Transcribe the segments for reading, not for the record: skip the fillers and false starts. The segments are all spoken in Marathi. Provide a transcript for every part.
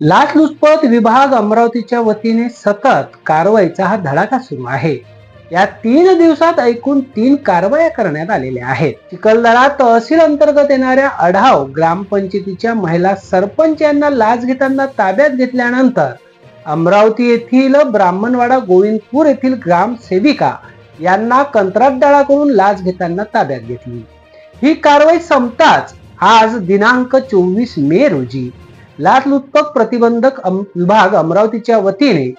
लाचलुचपत विभाग अमरावतीच्या वतीने सतत कारवाईचा हा धडाका सुरू आहे। या 3 दिवसात एकूण 3 कारवाया करण्यात आलेल्या आहेत। चिखलदरा तहसील अंतर्गत येणाऱ्या अढाव ग्रामपंचायतीच्या महिला सरपंच यांना लाच घेताना ताब्यात घेतल्यानंतर अमरावती येथील ब्राह्मणवाडा गोविंदपूर येथील ग्रामसेविका यांना कंत्राटदाराकडून लाच घेताना ताब्यात घेतली। ही कारवाई संपताच आज दिनांक 24 मे रोजी लाचलुचपत प्रतिबंधक विभाग अमरावतीच्या वतीने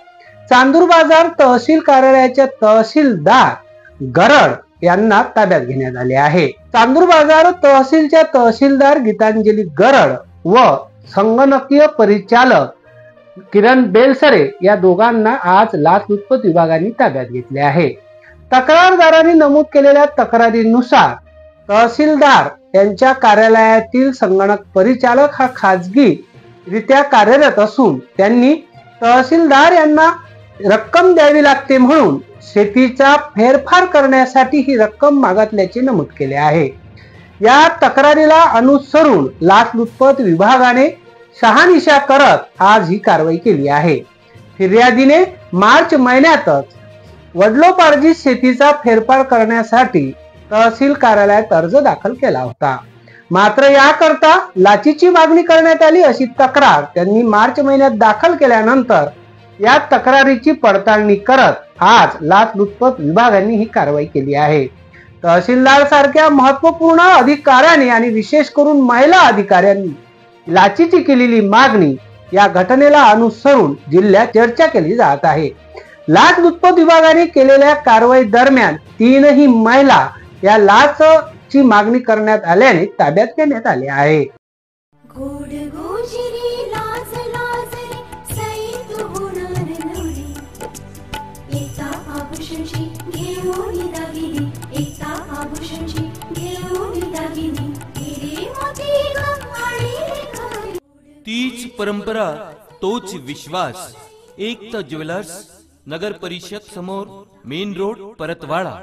चांदूर बाजार तहसील कार्यालयाच्या तहसीलदार गरड यांना ताब्यात घेण्यात आले आहे। चांदूर बाजार तहसीलच्या तहसीलदार गीतांजली गरड व संगणकीय परिचालक किरण बेलसरे या दोघांना आज लाचलुचपत विभागाने ताब्यात घेतले आहे। तक्रारदारांनी नमूद केलेल्या तक्रारीनुसार तहसीलदार यांच्या कार्यालयातील संगणक परिचालक हा खाजगी रित्या कार्यरत असून त्यांनी तहसीलदार यांना रक्कम द्यावी लागते म्हणून शेतीचा फेरफार करण्यासाठी ही रक्कम मागितल्याचे नमूद केले आहे। या तक्रारीला अनुसरून लाचलुचपत विभागाने शहानिशा करत आज ही कारवाई केली आहे। फिर्यादीने मार्च महिन्यातच वडिलोपार्जित शेतीचा फेरफार करण्यासाठी तहसील कार्यालयात अर्ज दाखल केला होता, मात्र याकरता लाचीची मागणी करण्यात आली अशी तक्रार त्यांनी मार्च महिन्यात दाखल केल्यानंतर या तक्रारीची पडताळणी करत आज लाचलुचपत विभागाने ही कारवाई केली आहे। तहसीलदार सारख्या महत्त्वपूर्ण अधिकाऱ्यांनी आणि विशेष करून महिला अधिकाऱ्यांनी लाचीची केलेली मागणी या घटनेला अनुसरून जिल्ह्यात चर्चा केली जात आहे। लाचलुचपत विभागाने केलेल्या कारवाई दरम्यान 3ही महिला या लाचची मागणी करण्यात आल्याने ताब्यात घेण्यात आले आहे। तीच परंपरा, तोच विश्वास। एकता ज्वेलर्स, नगर परिषद समोर, मेन रोड, परतवाडा।